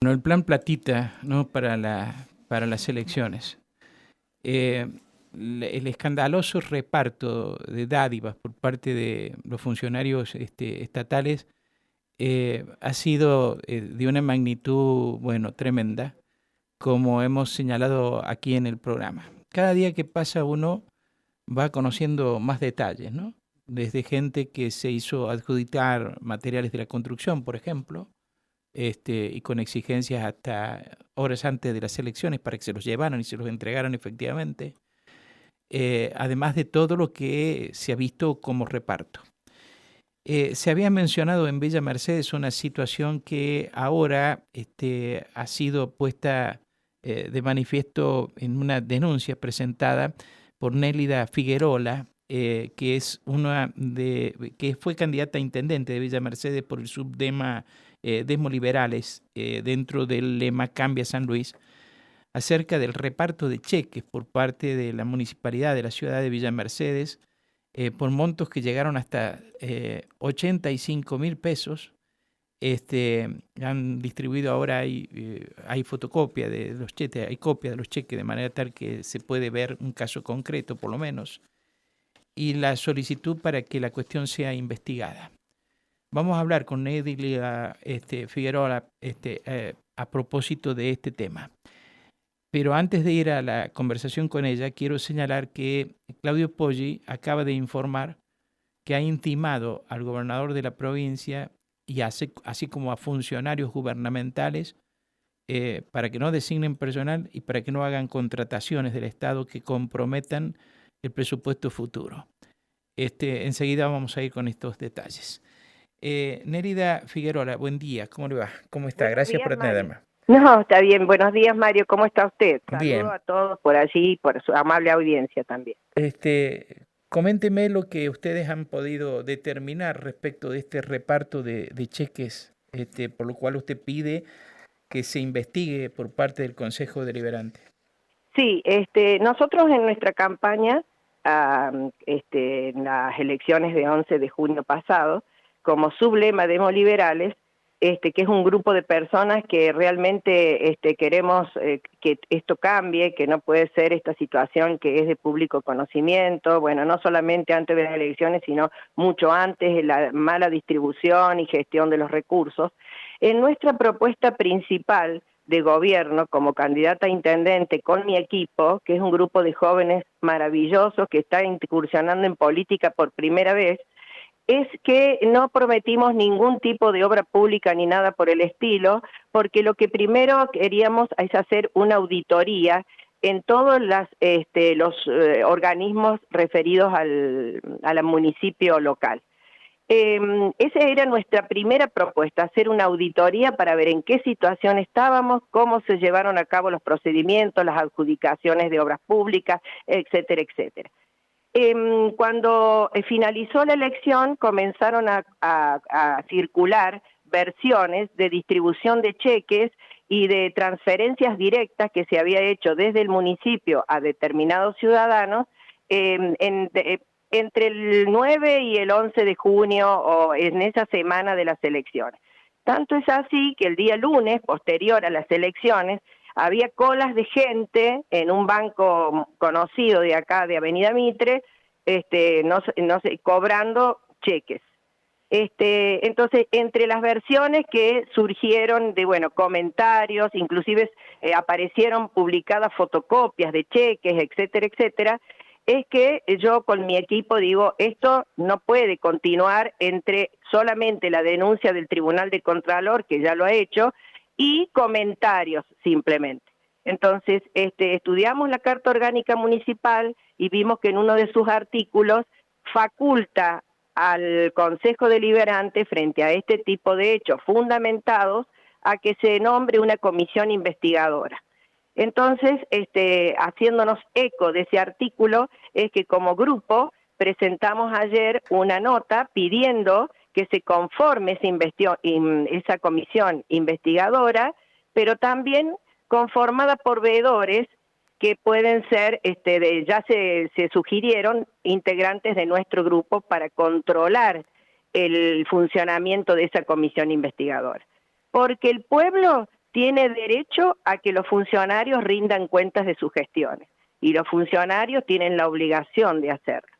Bueno, el plan Platita, ¿no? Para las elecciones. El escandaloso reparto de dádivas por parte de los funcionarios estatales ha sido de una magnitud, bueno, tremenda, como hemos señalado aquí en el programa. Cada día que pasa uno va conociendo más detalles, ¿no? Desde gente que se hizo adjudicar materiales de la construcción, por ejemplo, y con exigencias hasta horas antes de las elecciones para que se los llevaran y se los entregaran efectivamente, además de todo lo que se ha visto como reparto. Se había mencionado en Villa Mercedes una situación que ahora ha sido puesta de manifiesto en una denuncia presentada por Nélida Figuerola, que fue candidata a intendente de Villa Mercedes por el subdema Demoliberales, dentro del lema Cambia San Luis, acerca del reparto de cheques por parte de la municipalidad de la ciudad de Villa Mercedes, por montos que llegaron hasta 85.000 pesos. Han distribuido ahora, hay fotocopia de los cheques, hay copia de los cheques, de manera tal que se puede ver un caso concreto por lo menos, y la solicitud para que la cuestión sea investigada. Vamos a hablar con Nélida Figueroa a propósito de este tema. Pero antes de ir a la conversación con ella, quiero señalar que Claudio Poggi acaba de informar que ha intimado al gobernador de la provincia y así como a funcionarios gubernamentales para que no designen personal y para que no hagan contrataciones del Estado que comprometan el presupuesto futuro. Enseguida vamos a ir con estos detalles. Nélida Figueroa, buen día, ¿cómo le va? ¿Cómo está? Buenos Gracias días, por atenderme. No, está bien. Buenos días, Mario. ¿Cómo está usted? Saludo Bien. a todos por allí, por su amable audiencia también. Coménteme lo que ustedes han podido determinar respecto de este reparto de cheques, por lo cual usted pide que se investigue por parte del Consejo Deliberante. Sí, nosotros en nuestra campaña, en las elecciones de 11 de junio pasado, como sublema de Demoliberales, que es un grupo de personas que realmente queremos que esto cambie, que no puede ser esta situación que es de público conocimiento, bueno, no solamente antes de las elecciones, sino mucho antes, de la mala distribución y gestión de los recursos. En nuestra propuesta principal de gobierno como candidata a intendente con mi equipo, que es un grupo de jóvenes maravillosos que está incursionando en política por primera vez, es que no prometimos ningún tipo de obra pública ni nada por el estilo, porque lo que primero queríamos es hacer una auditoría en todos los organismos referidos al municipio local. Esa era nuestra primera propuesta, hacer una auditoría para ver en qué situación estábamos, cómo se llevaron a cabo los procedimientos, las adjudicaciones de obras públicas, etcétera, etcétera. Cuando finalizó la elección, comenzaron a circular versiones de distribución de cheques y de transferencias directas que se había hecho desde el municipio a determinados ciudadanos entre el 9 y el 11 de junio o en esa semana de las elecciones. Tanto es así que el día lunes, posterior a las elecciones, había colas de gente en un banco conocido de acá, de Avenida Mitre, cobrando cheques. Entonces, entre las versiones que surgieron de, comentarios, inclusive aparecieron publicadas fotocopias de cheques, etcétera, etcétera, es que yo con mi equipo digo, esto no puede continuar entre solamente la denuncia del Tribunal de Contralor, que ya lo ha hecho, y comentarios simplemente. Entonces, estudiamos la Carta Orgánica Municipal y vimos que en uno de sus artículos faculta al Consejo Deliberante frente a este tipo de hechos fundamentados a que se nombre una comisión investigadora. Entonces, haciéndonos eco de ese artículo, es que como grupo presentamos ayer una nota pidiendo que se conforme esa comisión investigadora, pero también conformada por veedores que pueden ser, ya se sugirieron integrantes de nuestro grupo para controlar el funcionamiento de esa comisión investigadora. Porque el pueblo tiene derecho a que los funcionarios rindan cuentas de sus gestiones y los funcionarios tienen la obligación de hacerlo.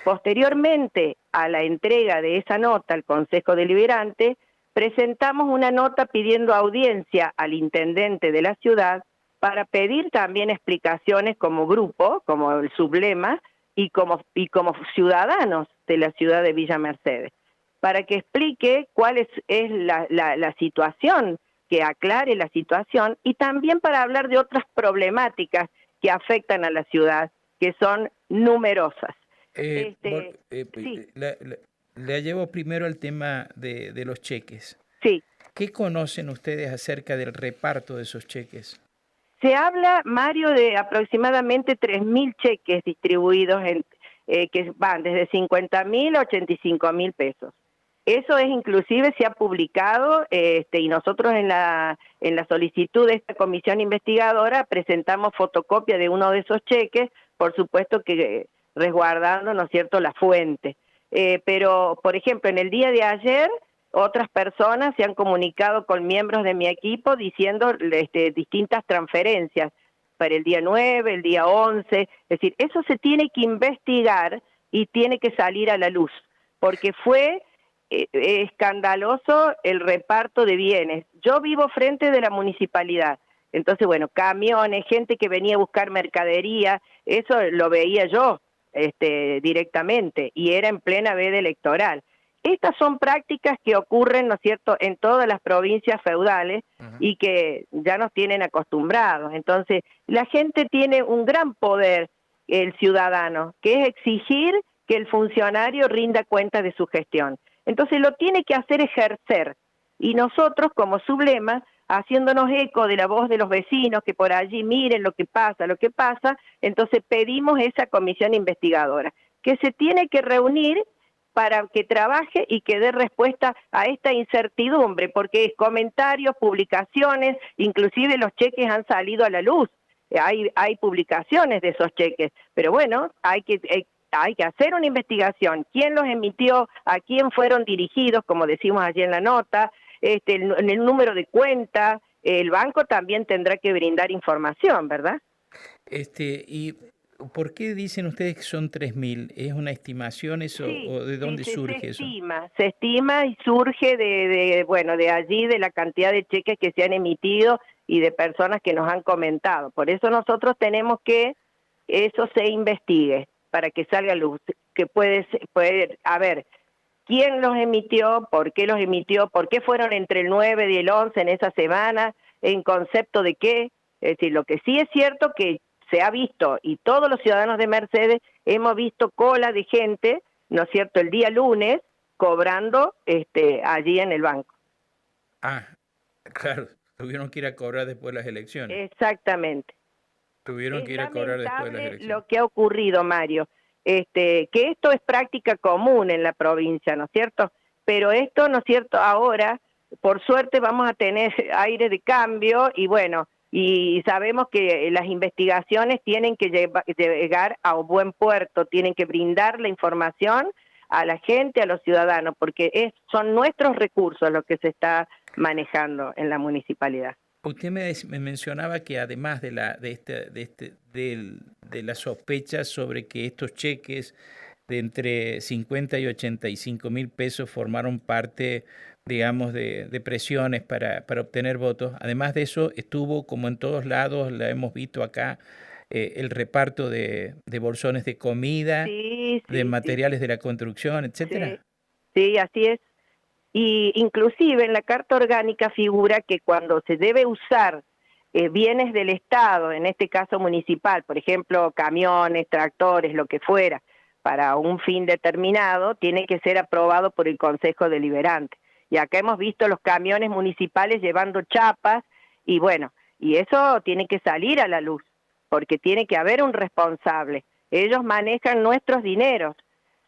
Posteriormente a la entrega de esa nota al Consejo Deliberante, presentamos una nota pidiendo audiencia al intendente de la ciudad para pedir también explicaciones como grupo, como el sublema, y como ciudadanos de la ciudad de Villa Mercedes, para que explique cuál es la situación, que aclare la situación, y también para hablar de otras problemáticas que afectan a la ciudad, que son numerosas. Sí. La llevo primero al tema de los cheques. Sí. ¿Qué conocen ustedes acerca del reparto de esos cheques? Se habla, Mario, de aproximadamente 3.000 cheques distribuidos que van desde 50.000 a 85.000 pesos. Eso es inclusive se ha publicado y nosotros en la solicitud de esta comisión investigadora presentamos fotocopia de uno de esos cheques, por supuesto que resguardando, ¿no es cierto?, la fuente. Pero, por ejemplo, en el día de ayer, otras personas se han comunicado con miembros de mi equipo diciendo distintas transferencias para el día 9, el día 11. Es decir, eso se tiene que investigar y tiene que salir a la luz, porque fue escandaloso el reparto de bienes. Yo vivo frente de la municipalidad, entonces, bueno, camiones, gente que venía a buscar mercadería, eso lo veía yo directamente y era en plena veda electoral. Estas son prácticas que ocurren, ¿no es cierto?, en todas las provincias feudales y que ya nos tienen acostumbrados. Entonces, la gente tiene un gran poder, el ciudadano, que es exigir que el funcionario rinda cuenta de su gestión. Entonces, lo tiene que hacer ejercer. Y nosotros, como sublema, haciéndonos eco de la voz de los vecinos, que por allí miren lo que pasa, entonces pedimos esa comisión investigadora, que se tiene que reunir para que trabaje y que dé respuesta a esta incertidumbre, porque comentarios, publicaciones, inclusive los cheques han salido a la luz, hay publicaciones de esos cheques, pero bueno, hay que hacer una investigación, quién los emitió, a quién fueron dirigidos, como decimos allí en la nota, el número de cuenta, el banco también tendrá que brindar información, ¿verdad? ¿Y por qué dicen ustedes que son 3.000? ¿Es una estimación eso Sí, o de dónde sí, surge eso? Se estima y surge de allí, de la cantidad de cheques que se han emitido y de personas que nos han comentado. Por eso nosotros tenemos que eso se investigue para que salga a luz, que puede haber quién los emitió, por qué fueron entre el 9 y el 11 en esa semana, en concepto de qué. Es decir, lo que sí es cierto que se ha visto, y todos los ciudadanos de Mercedes hemos visto cola de gente, ¿no es cierto?, el día lunes, cobrando allí en el banco. Ah, claro, tuvieron que ir a cobrar después de las elecciones. Exactamente. Tuvieron que ir a cobrar después de las Es elecciones. lo que ha ocurrido, Mario. Que esto es práctica común en la provincia, ¿no es cierto? Pero esto, ¿no es cierto?, ahora, por suerte, vamos a tener aire de cambio y bueno, y sabemos que las investigaciones tienen que llegar a un buen puerto, tienen que brindar la información a la gente, a los ciudadanos, porque son nuestros recursos los que se está manejando en la municipalidad. Usted me mencionaba que además de la sospecha sobre que estos cheques de entre 50 y 85.000 pesos formaron parte, digamos, de presiones para obtener votos. Además de eso, estuvo, como en todos lados, la hemos visto acá, el reparto de bolsones de comida, de materiales de la construcción, etcétera. Sí, así es. Y inclusive en la Carta Orgánica figura que cuando se debe usar bienes del Estado, en este caso municipal, por ejemplo, camiones, tractores, lo que fuera, para un fin determinado, tiene que ser aprobado por el Consejo Deliberante. Y acá hemos visto los camiones municipales llevando chapas, y bueno, y eso tiene que salir a la luz, porque tiene que haber un responsable. Ellos manejan nuestros dineros,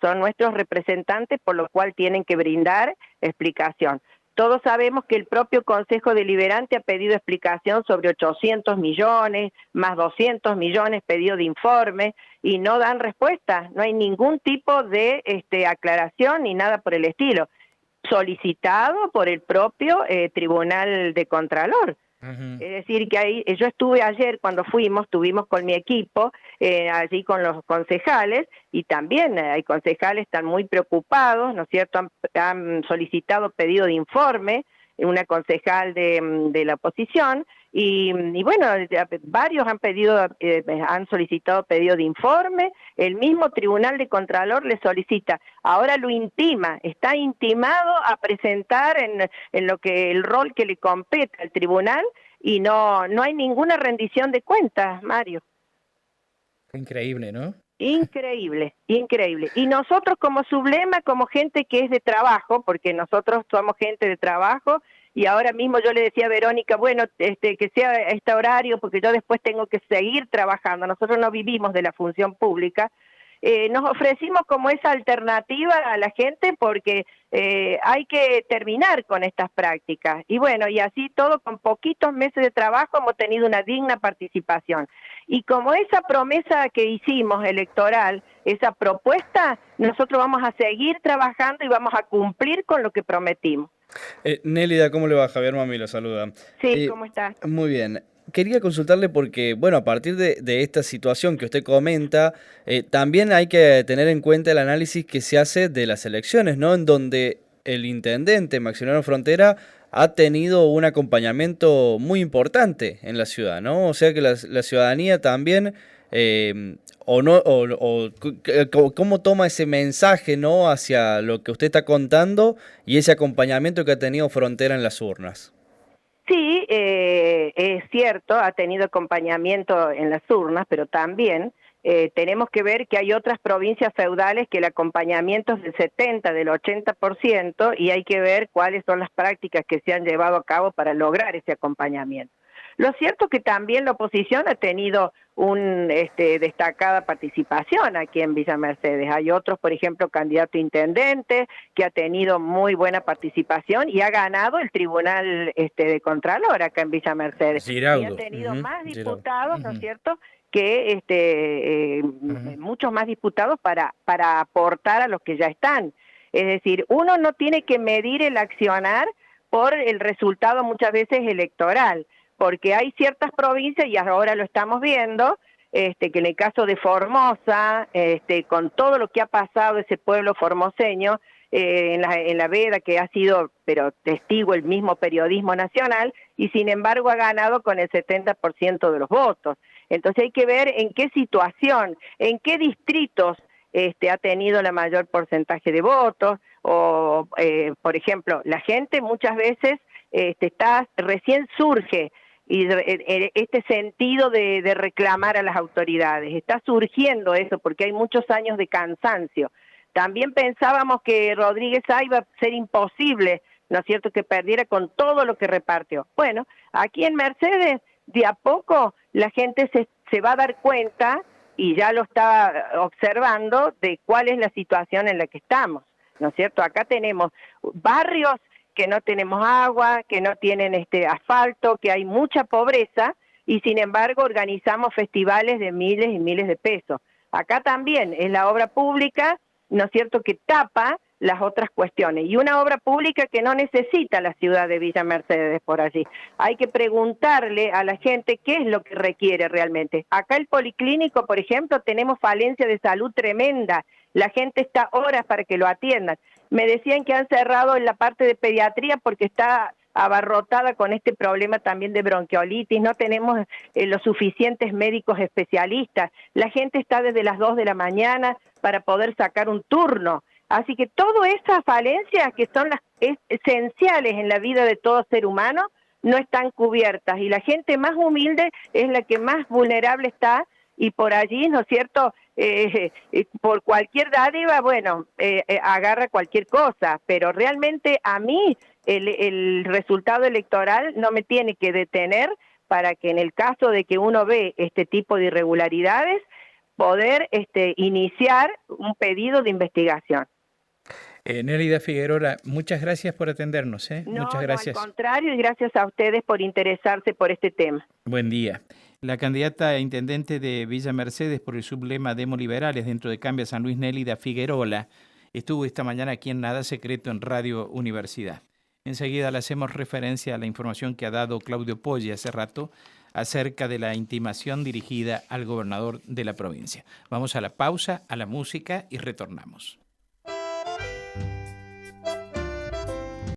son nuestros representantes, por lo cual tienen que brindar explicación. Todos sabemos que el propio Consejo Deliberante ha pedido explicación sobre 800 millones, más 200 millones pedido de informe, y no dan respuesta, no hay ningún tipo de aclaración ni nada por el estilo, solicitado por el propio Tribunal de Contralor. Ujú. Es decir, que ahí, yo estuve ayer cuando fuimos, estuvimos con mi equipo, allí con los concejales, y también hay concejales están muy preocupados, ¿no es cierto? Han solicitado pedido de informe, una concejal de la oposición, y bueno, varios han pedido, han solicitado pedido de informe, el mismo Tribunal de Contralor le solicita, ahora lo intima, está intimado a presentar en lo que el rol que le compete al tribunal, y no hay ninguna rendición de cuentas, Mario. Increíble, ¿no? Increíble, increíble. Y nosotros como sublema, como gente que es de trabajo, porque nosotros somos gente de trabajo, y ahora mismo yo le decía a Verónica, bueno, que sea este horario, porque yo después tengo que seguir trabajando. Nosotros no vivimos de la función pública. Nos ofrecimos como esa alternativa a la gente porque hay que terminar con estas prácticas. Y bueno, y así todo con poquitos meses de trabajo hemos tenido una digna participación. Y como esa promesa que hicimos electoral, esa propuesta, nosotros vamos a seguir trabajando y vamos a cumplir con lo que prometimos. Nélida, ¿cómo le va? Javier Mami lo saluda. Sí, ¿cómo estás? Muy bien. Quería consultarle porque, bueno, a partir de esta situación que usted comenta, también hay que tener en cuenta el análisis que se hace de las elecciones, ¿no? En donde el intendente Maximiliano Frontera ha tenido un acompañamiento muy importante en la ciudad, ¿no? O sea que la ciudadanía también, o no, cómo toma ese mensaje, ¿no? Hacia lo que usted está contando y ese acompañamiento que ha tenido Frontera en las urnas. Sí, es cierto, ha tenido acompañamiento en las urnas, pero también tenemos que ver que hay otras provincias feudales que el acompañamiento es del 70, del 80%, y hay que ver cuáles son las prácticas que se han llevado a cabo para lograr ese acompañamiento. Lo cierto es que también la oposición ha tenido una destacada participación aquí en Villa Mercedes. Hay otros, por ejemplo, candidato a intendente, que ha tenido muy buena participación y ha ganado el Tribunal de Contralor acá en Villa Mercedes. Y ha Giraudo. tenido más Giraudo. diputados, ¿no es Ujú, cierto?, que ujú. muchos más diputados para aportar a los que ya están. Es decir, uno no tiene que medir el accionar por el resultado muchas veces electoral, porque hay ciertas provincias, y ahora lo estamos viendo, que en el caso de Formosa, con todo lo que ha pasado ese pueblo formoseño, en la veda, que ha sido, pero testigo el mismo periodismo nacional, y sin embargo ha ganado con el 70% de los votos. Entonces hay que ver en qué situación, en qué distritos ha tenido la mayor porcentaje de votos, o por ejemplo, la gente muchas veces recién surge, y este sentido de reclamar a las autoridades. Está surgiendo eso porque hay muchos años de cansancio. También pensábamos que Rodríguez A iba a ser imposible, ¿no es cierto?, que perdiera con todo lo que repartió. Bueno, aquí en Mercedes, de a poco, la gente se va a dar cuenta, y ya lo está observando, de cuál es la situación en la que estamos, ¿no es cierto? Acá tenemos barrios que no tenemos agua, que no tienen asfalto, que hay mucha pobreza, y sin embargo organizamos festivales de miles y miles de pesos. Acá también es la obra pública, ¿no es cierto?, que tapa las otras cuestiones, y una obra pública que no necesita la ciudad de Villa Mercedes por allí. Hay que preguntarle a la gente qué es lo que requiere realmente. Acá el policlínico, por ejemplo, tenemos falencia de salud tremenda, la gente está horas para que lo atiendan. Me decían que han cerrado en la parte de pediatría porque está abarrotada con este problema también de bronquiolitis, no tenemos los suficientes médicos especialistas, la gente está desde las 2 de la mañana para poder sacar un turno. Así que todas esas falencias que son las esenciales en la vida de todo ser humano no están cubiertas, y la gente más humilde es la que más vulnerable está, y por allí, ¿no es cierto?, por cualquier dádiva, bueno, agarra cualquier cosa, pero realmente a mí el resultado electoral no me tiene que detener para que en el caso de que uno ve este tipo de irregularidades, poder iniciar un pedido de investigación. Nélida Figueroa, muchas gracias por atendernos, ¿eh? Muchas No, no, al gracias. contrario, y gracias a ustedes por interesarse por este tema. Buen día. La candidata a intendente de Villa Mercedes por el sublema Demo Liberales dentro de Cambia San Luis, Nélida Figueroa, estuvo esta mañana aquí en Nada Secreto en Radio Universidad. Enseguida le hacemos referencia a la información que ha dado Claudio Poggi hace rato acerca de la intimación dirigida al gobernador de la provincia. Vamos a la pausa, a la música y retornamos.